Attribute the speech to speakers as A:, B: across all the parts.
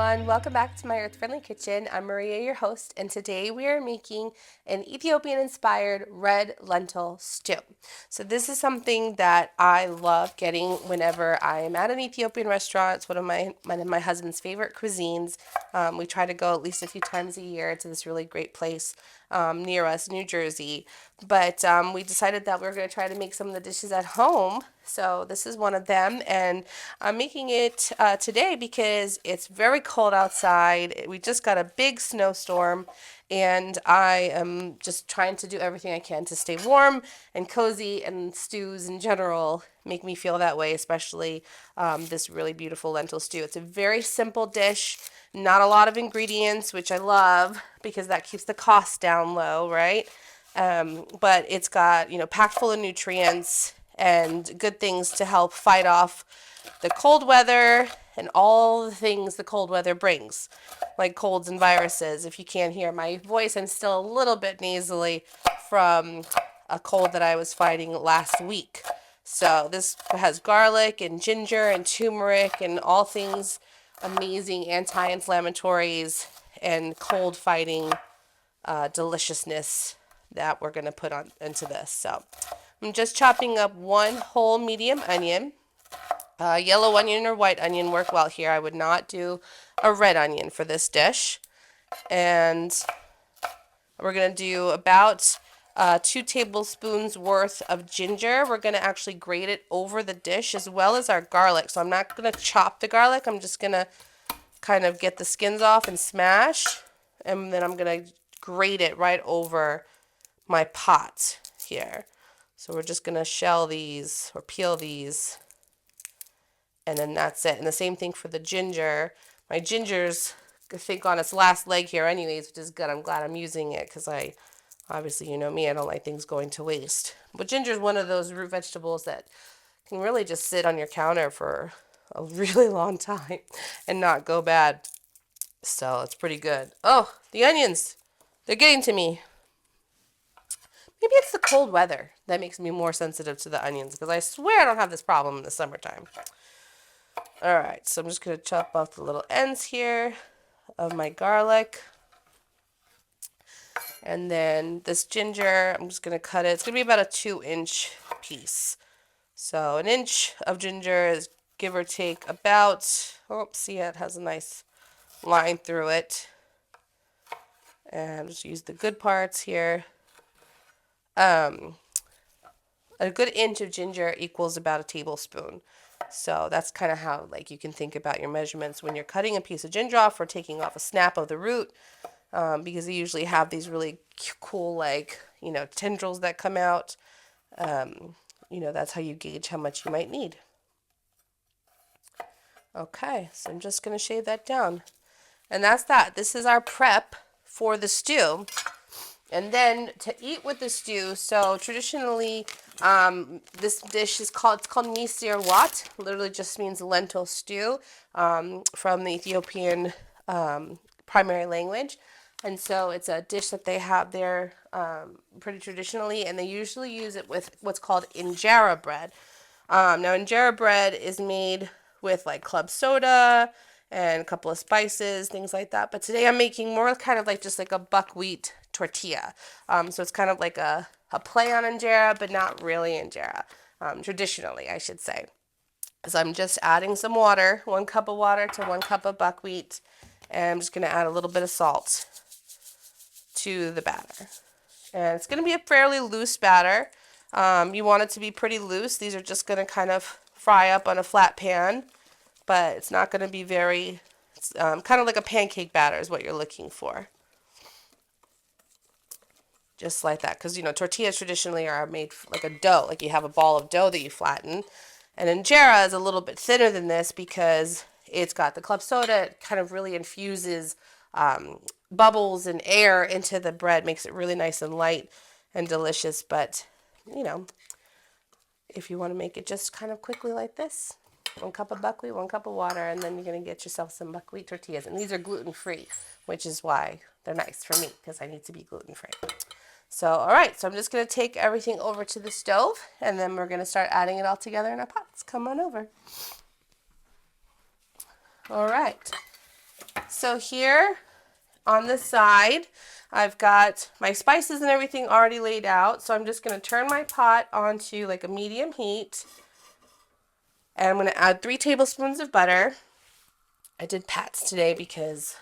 A: everyone, welcome back to my Earth Friendly Kitchen. I'm Maria, your host, and today we are making an Ethiopian inspired red lentil stew. So this is something that I love getting whenever I am at an Ethiopian restaurant. It's one of my husband's favorite cuisines. We try to go at least a few times a year to this really great place near us, New Jersey. But we decided that we were going to try to make some of the dishes at home. So this is one of them, and I'm making it today because it's very cold outside. We just got a big snowstorm, and I am just trying to do everything I can to stay warm and cozy, and stews in general make me feel that way, especially this really beautiful lentil stew. It's a very simple dish, not a lot of ingredients, which I love because that keeps the cost down low, right? But it's got, packed full of nutrients and good things to help fight off the cold weather and all the things the cold weather brings, like colds and viruses. If you can't hear my voice, I'm still a little bit nasally from a cold that I was fighting last week. So this has garlic and ginger and turmeric and all things amazing anti-inflammatories and cold fighting deliciousness that we're going to put on into this. So I'm just chopping up one whole medium onion. Yellow onion or white onion work well here. I would not do a red onion for this dish. And we're going to do about 2 tablespoons worth of ginger. We're going to actually grate it over the dish as well as our garlic. So I'm not going to chop the garlic. I'm just going to kind of get the skins off and smash. And then I'm going to grate it right over my pot here. So we're just going to shell these or peel these, and then that's it. And the same thing for the ginger. My ginger's, I think, on its last leg here anyways, which is good. I'm glad I'm using it because obviously, you know me, I don't like things going to waste. But ginger is one of those root vegetables that can really just sit on your counter for a really long time and not go bad. So it's pretty good. Oh, the onions. They're getting to me. Maybe it's the cold weather that makes me more sensitive to the onions, because I swear I don't have this problem in the summertime. All right, so I'm just going to chop off the little ends here of my garlic. And then this ginger, I'm just going to cut it. It's going to be about a 2-inch piece. So an inch of ginger is give or take about, see, it has a nice line through it. And just use the good parts here. A good inch of ginger equals about a tablespoon. So that's kind of how you can think about your measurements when you're cutting a piece of ginger off or taking off a snap of the root, because they usually have these really cool tendrils that come out. That's how you gauge how much you might need. Okay, so I'm just going to shave that down. And that's that. This is our prep for the stew. And then to eat with the stew, so traditionally, this dish is called misir wat. Literally just means lentil stew, from the Ethiopian primary language. And so it's a dish that they have there pretty traditionally, and they usually use it with what's called injera bread. Now injera bread is made with club soda and a couple of spices, things like that. But today I'm making more kind of just like a buckwheat tortilla. So it's kind of like a play on injera, but not really injera, traditionally, I should say. So I'm just adding some water, 1 cup of water to 1 cup of buckwheat, and I'm just going to add a little bit of salt to the batter. And it's going to be a fairly loose batter. You want it to be pretty loose. These are just going to kind of fry up on a flat pan, but it's not going to be very, kind of like a pancake batter is what you're looking for. Just like that, because tortillas traditionally are made like a dough, like you have a ball of dough that you flatten, and injera is a little bit thinner than this because it's got the club soda. It kind of really infuses bubbles and air into the bread, makes it really nice and light and delicious. But if you want to make it just kind of quickly like this, 1 cup of buckwheat, 1 cup of water, and then you're going to get yourself some buckwheat tortillas. And these are gluten-free, which is why they're nice for me, because I need to be gluten-free. So, all right, so I'm just going to take everything over to the stove, and then we're going to start adding it all together in our pots. Come on over. All right. So here on the side, I've got my spices and everything already laid out. So I'm just going to turn my pot onto like a medium heat. And I'm going to add 3 tablespoons of butter. I did pats today because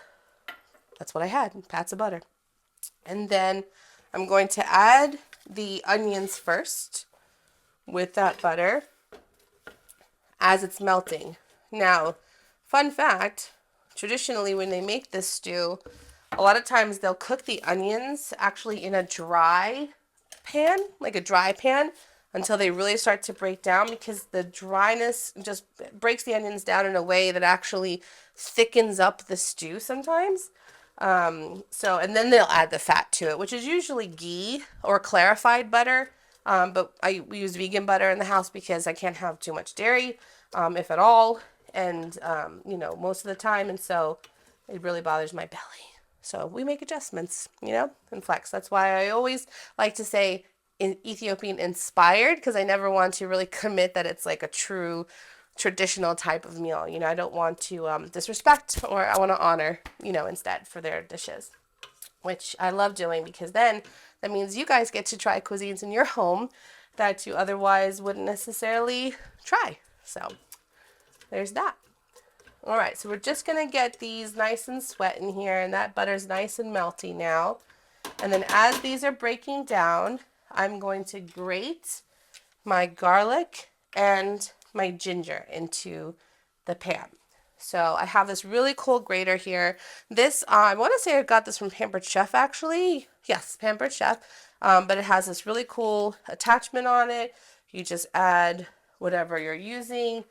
A: that's what I had, pats of butter. And then I'm going to add the onions first with that butter as it's melting. Now, fun fact, traditionally when they make this stew, a lot of times they'll cook the onions actually in a dry pan, like a dry pan, until they really start to break down, because the dryness just breaks the onions down in a way that actually thickens up the stew sometimes. And then they'll add the fat to it, which is usually ghee or clarified butter. But we use vegan butter in the house because I can't have too much dairy, if at all, and most of the time, and so it really bothers my belly. So we make adjustments, and flex. That's why I always like to say in Ethiopian inspired, because I never want to really commit that it's like a true traditional type of meal. I don't want to disrespect, or I want to honor, instead for their dishes, which I love doing, because then that means you guys get to try cuisines in your home that you otherwise wouldn't necessarily try. So there's that. All right, so we're just going to get these nice and sweat in here, and that butter's nice and melty now. And then as these are breaking down, I'm going to grate my garlic and my ginger into the pan. So I have this really cool grater here. This, I want to say I got this from Pampered Chef, actually. Yes, Pampered Chef. But it has this really cool attachment on it. You just add whatever you're using.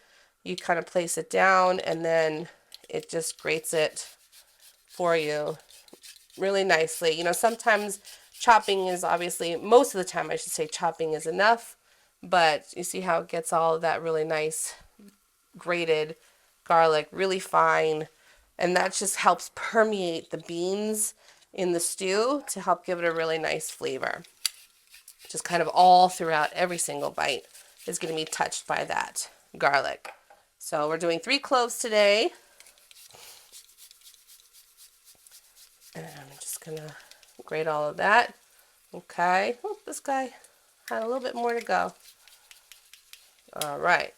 A: You kind of place it down, and then it just grates it for you really nicely. Sometimes chopping is obviously, most of the time I should say chopping is enough, but you see how it gets all of that really nice grated garlic really fine, and that just helps permeate the beans in the stew to help give it a really nice flavor. Just kind of all throughout, every single bite is going to be touched by that garlic. So we're doing 3 cloves today. And I'm just going to grate all of that. Okay. Oh, this guy had a little bit more to go. All right.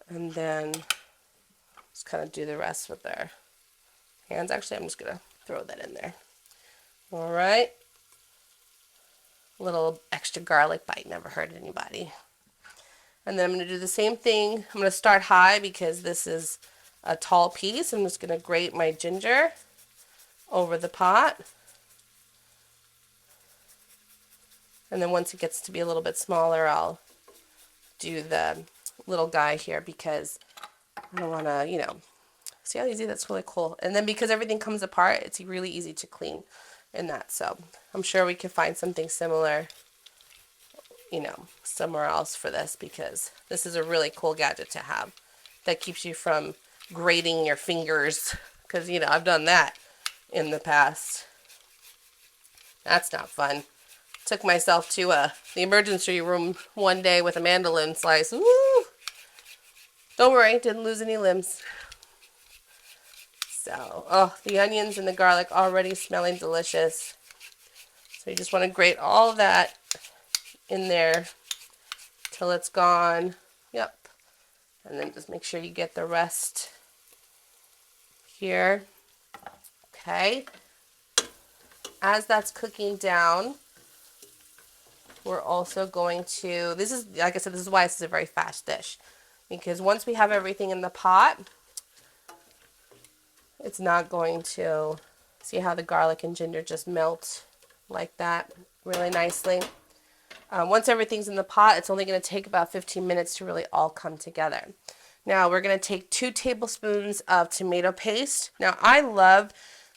A: And then just kind of do the rest with their hands. Actually, I'm just going to throw that in there. All right. A little extra garlic bite never hurt anybody. And then I'm going to do the same thing. I'm going to start high because this is a tall piece. I'm just going to grate my ginger over the pot. And then once it gets to be a little bit smaller, I'll do the little guy here, because I don't want to, see how easy, that's really cool. And then because everything comes apart, it's really easy to clean in that. So I'm sure we can find something similar, somewhere else for this, because this is a really cool gadget to have that keeps you from grating your fingers, because, I've done that in the past. That's not fun. Took myself to the emergency room one day with a mandolin slice. Woo! Don't worry, didn't lose any limbs. So, oh, the onions and the garlic already smelling delicious. So you just want to grate all of that in there till it's gone. Yep. And then just make sure you get the rest here. Okay. As that's cooking down, we're also going to, this is, like I said, this is why this is a very fast dish. Because once we have everything in the pot, it's not going to, see how the garlic and ginger just melt like that really nicely. Once everything's in the pot, it's only going to take about 15 minutes to really all come together. Now we're going to take 2 tablespoons of tomato paste. Now I love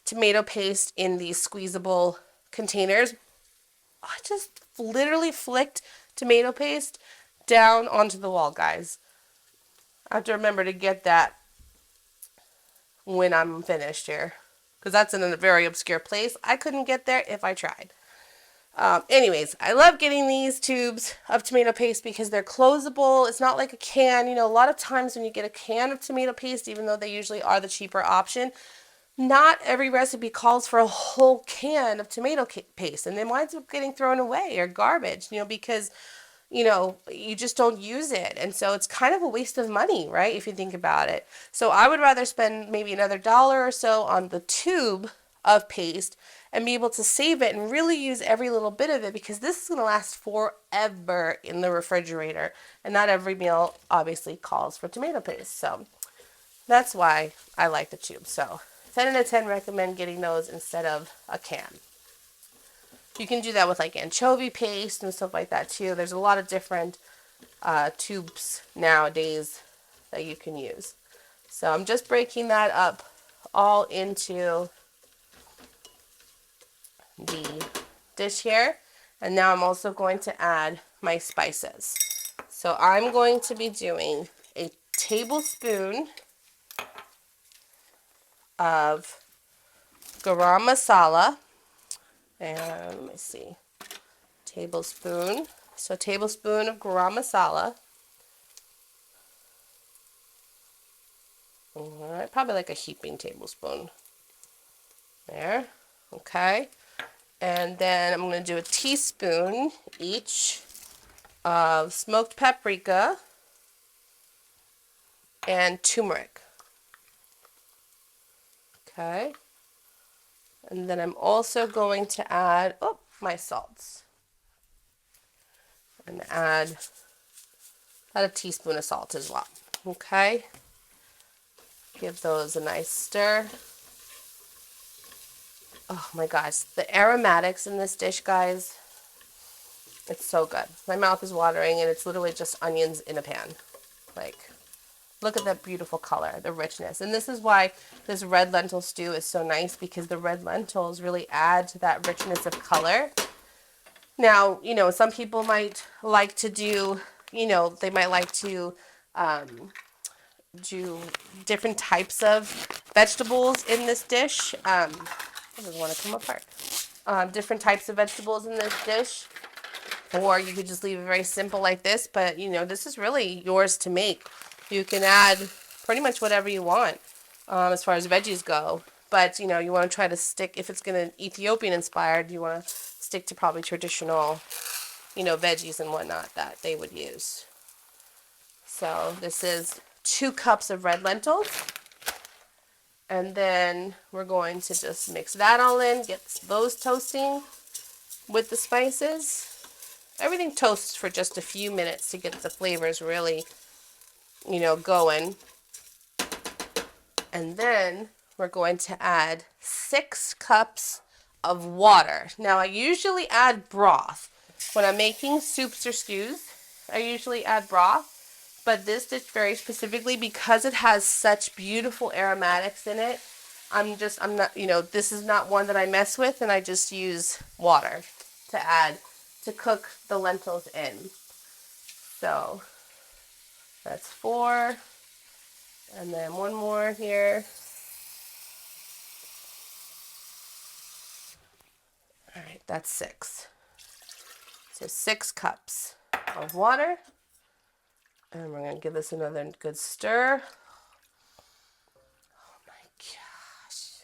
A: tomato paste in these squeezable containers. I just literally flicked tomato paste down onto the wall, guys. I have to remember to get that when I'm finished here, because that's in a very obscure place. I couldn't get there if I tried. Anyways, I love getting these tubes of tomato paste because they're closable. It's not like a can. You know, a lot of times when you get a can of tomato paste, even though they usually are the cheaper option, not every recipe calls for a whole can of tomato paste, and it winds up getting thrown away or garbage, you know, because, you know, you just don't use it. And so it's kind of a waste of money, right, if you think about it. So I would rather spend maybe another $1 or so on the tube of paste and be able to save it and really use every little bit of it, because this is going to last forever in the refrigerator, and not every meal obviously calls for tomato paste. So that's why I like the tube. So 10 out of 10 recommend getting those instead of a can. You can do that with like anchovy paste and stuff like that too. There's a lot of different tubes nowadays that you can use. So I'm just breaking that up all into the dish here. And now I'm also going to add my spices. So I'm going to be doing a tablespoon of garam masala. And let me see, tablespoon. So a tablespoon of garam masala. All right, probably like a heaping tablespoon. There, okay. And then I'm going to do a teaspoon each of smoked paprika and turmeric. Okay. And then I'm also going to add, my salts. And add about a teaspoon of salt as well. Okay. Give those a nice stir. Oh my gosh, the aromatics in this dish, guys, it's so good. My mouth is watering, and it's literally just onions in a pan. Like, look at that beautiful color, the richness. And this is why this red lentil stew is so nice, because the red lentils really add to that richness of color. Now, you know, some people might like to do, you know, they might like to do different types of vegetables in this dish. It doesn't want to come apart. Different types of vegetables in this dish. Or you could just leave it very simple like this, but you know, this is really yours to make. You can add pretty much whatever you want as far as veggies go. But you know, you want to try to stick, if it's going to Ethiopian inspired, you want to stick to probably traditional, you know, veggies and whatnot that they would use. So this is 2 cups of red lentils. And then we're going to just mix that all in, get those toasting with the spices. Everything toasts for just a few minutes to get the flavors really, you know, going. And then we're going to add 6 cups of water. Now, I usually add broth. When I'm making soups or stews, I usually add broth. But this dish very specifically, because it has such beautiful aromatics in it, I'm not, you know, this is not one that I mess with, and I just use water to add, to cook the lentils in. So that's 4, and then 1 more here. All right, that's 6. So 6 cups of water. And we're going to give this another good stir. Oh my gosh.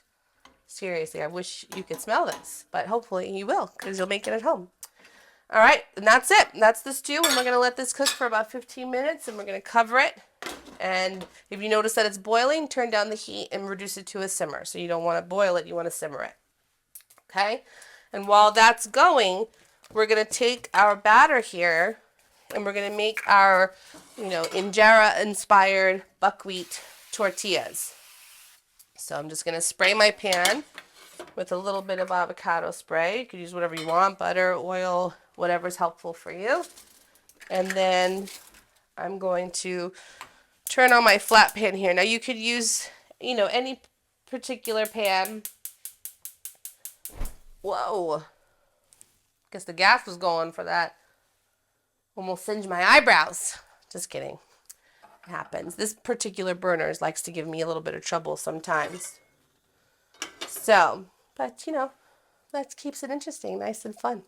A: Seriously, I wish you could smell this, but hopefully you will, because you'll make it at home. All right, and that's it. That's the stew, and we're going to let this cook for about 15 minutes, and we're going to cover it. And if you notice that it's boiling, turn down the heat and reduce it to a simmer. So you don't want to boil it, you want to simmer it. Okay? And while that's going, we're going to take our batter here, and we're going to make our, you know, injera-inspired buckwheat tortillas. So I'm just going to spray my pan with a little bit of avocado spray. You could use whatever you want, butter, oil, whatever's helpful for you. And then I'm going to turn on my flat pan here. Now you could use, you know, any particular pan. Whoa. Guess the gas was going for that. Almost singed my eyebrows. Just kidding. It happens. This particular burner likes to give me a little bit of trouble sometimes. So, but you know, that keeps it interesting, nice and fun.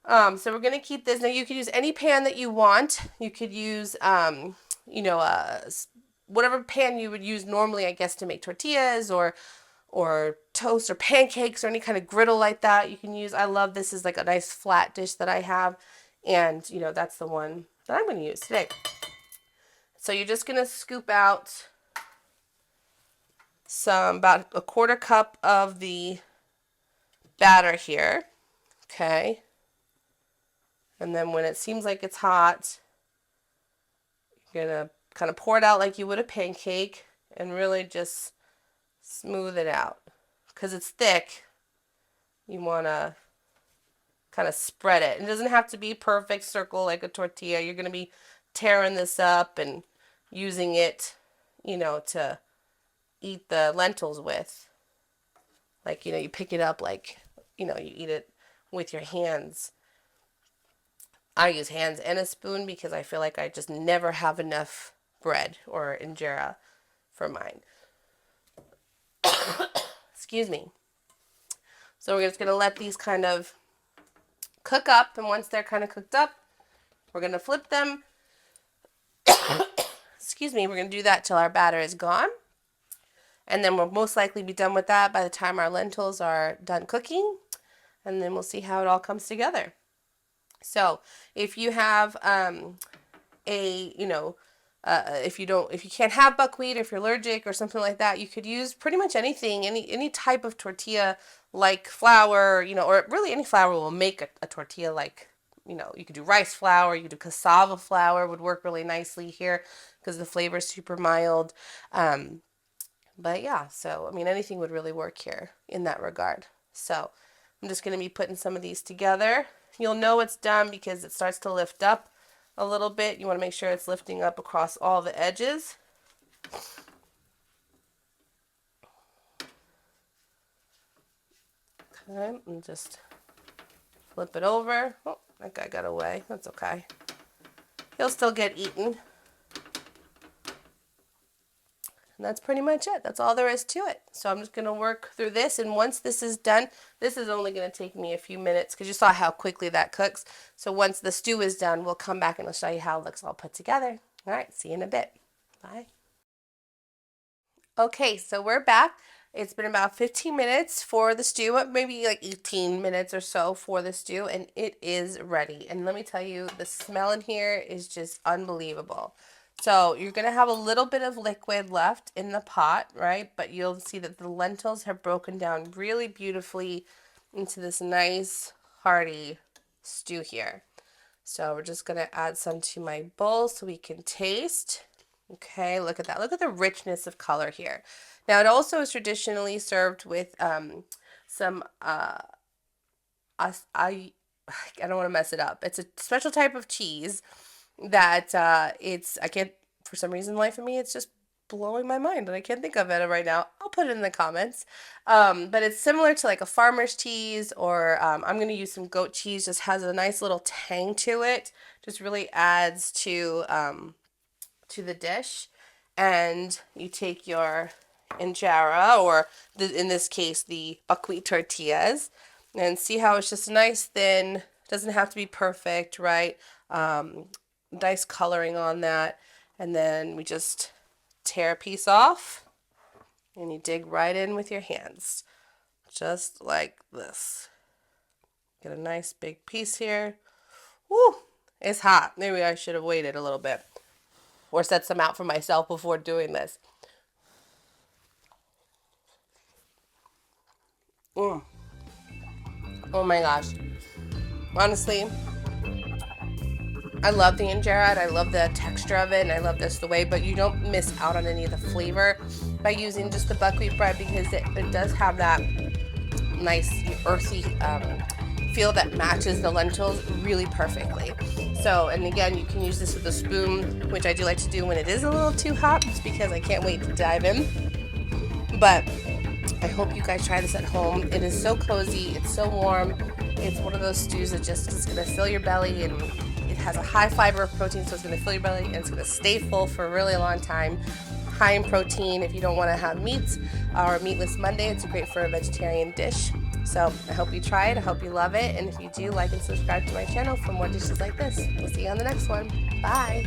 A: So we're going to keep this. Now you could use any pan that you want. You could use, you know, whatever pan you would use normally, I guess, to make tortillas or toast or pancakes or any kind of griddle like that you can use. I love this is like a nice flat dish that I have. And, you know, that's the one that I'm going to use today. So you're just going to scoop out about a 1/4 cup of the batter here. Okay. And then when it seems like it's hot, you're going to kind of pour it out like you would a pancake and really just smooth it out. Because it's thick, you want to kind of spread it. It doesn't have to be perfect circle like a tortilla. You're going to be tearing this up and using it, you know, to eat the lentils with. Like, you know, you pick it up like, you know, you eat it with your hands. I use hands and a spoon because I feel like I just never have enough bread or injera for mine. Excuse me. So we're just going to let these kind of cook up, and once they're kind of cooked up, we're going to flip them. Excuse me, we're going to do that till our batter is gone. And then we'll most likely be done with that by the time our lentils are done cooking. And then we'll see how it all comes together. So if you have if you can't have buckwheat, if you're allergic or something like that, you could use pretty much anything, any type of tortilla like flour, you know, or really any flour will make a tortilla. Like, you know, you could do rice flour, you could do cassava flour, would work really nicely here because the flavor is super mild. But yeah, so I mean anything would really work here in that regard. So I'm just going to be putting some of these together. You'll know it's done because it starts to lift up a little bit. You want to make sure it's lifting up across all the edges. Okay, and just flip it over. Oh, that guy got away. That's okay. He'll still get eaten. And that's pretty much it. That's all there is to it. So I'm just going to work through this. And once this is done, this is only going to take me a few minutes because you saw how quickly that cooks. So once the stew is done, we'll come back and I'll show you how it looks all put together. All right, see you in a bit. Bye. Okay, so we're back. It's been about 15 minutes for the stew, maybe like 18 minutes or so for the stew, and it is ready. And let me tell you, the smell in here is just unbelievable. So you're going to have a little bit of liquid left in the pot, right? But you'll see that the lentils have broken down really beautifully into this nice, hearty stew here. So we're just going to add some to my bowl so we can taste. Okay, look at that. Look at the richness of color here. Now, it also is traditionally served with some, I don't want to mess it up. It's a special type of cheese that I can't, for some reason, life of me, it's just blowing my mind and I can't think of it right now. I'll put it in the comments. But it's similar to like a farmer's cheese, or I'm going to use some goat cheese. Just has a nice little tang to it. Just really adds to the dish. And you take your injera, or in this case, the buckwheat tortillas, and see how it's just nice, thin. Doesn't have to be perfect, right? Nice coloring on that, and then we just tear a piece off and you dig right in with your hands just like this. Get a nice big piece here. Woo, it's hot. Maybe I should have waited a little bit or set some out for myself before doing this. Oh my gosh, honestly, I love the injera, I love the texture of it, and I love this the way, but you don't miss out on any of the flavor by using just the buckwheat bread, because it does have that nice earthy feel that matches the lentils really perfectly. So, and again, you can use this with a spoon, which I do like to do when it is a little too hot, just because I can't wait to dive in. But I hope you guys try this at home. It is so cozy, it's so warm. It's one of those stews that just is going to fill your belly, and it has a high fiber of protein, so it's going to fill your belly and it's going to stay full for a really long time. high in protein if you don't want to have meats, or Meatless Monday. It's great for a vegetarian dish. So I hope you try it. I hope you love it. And if you do, like and subscribe to my channel for more dishes like this. We'll see you on the next one. Bye.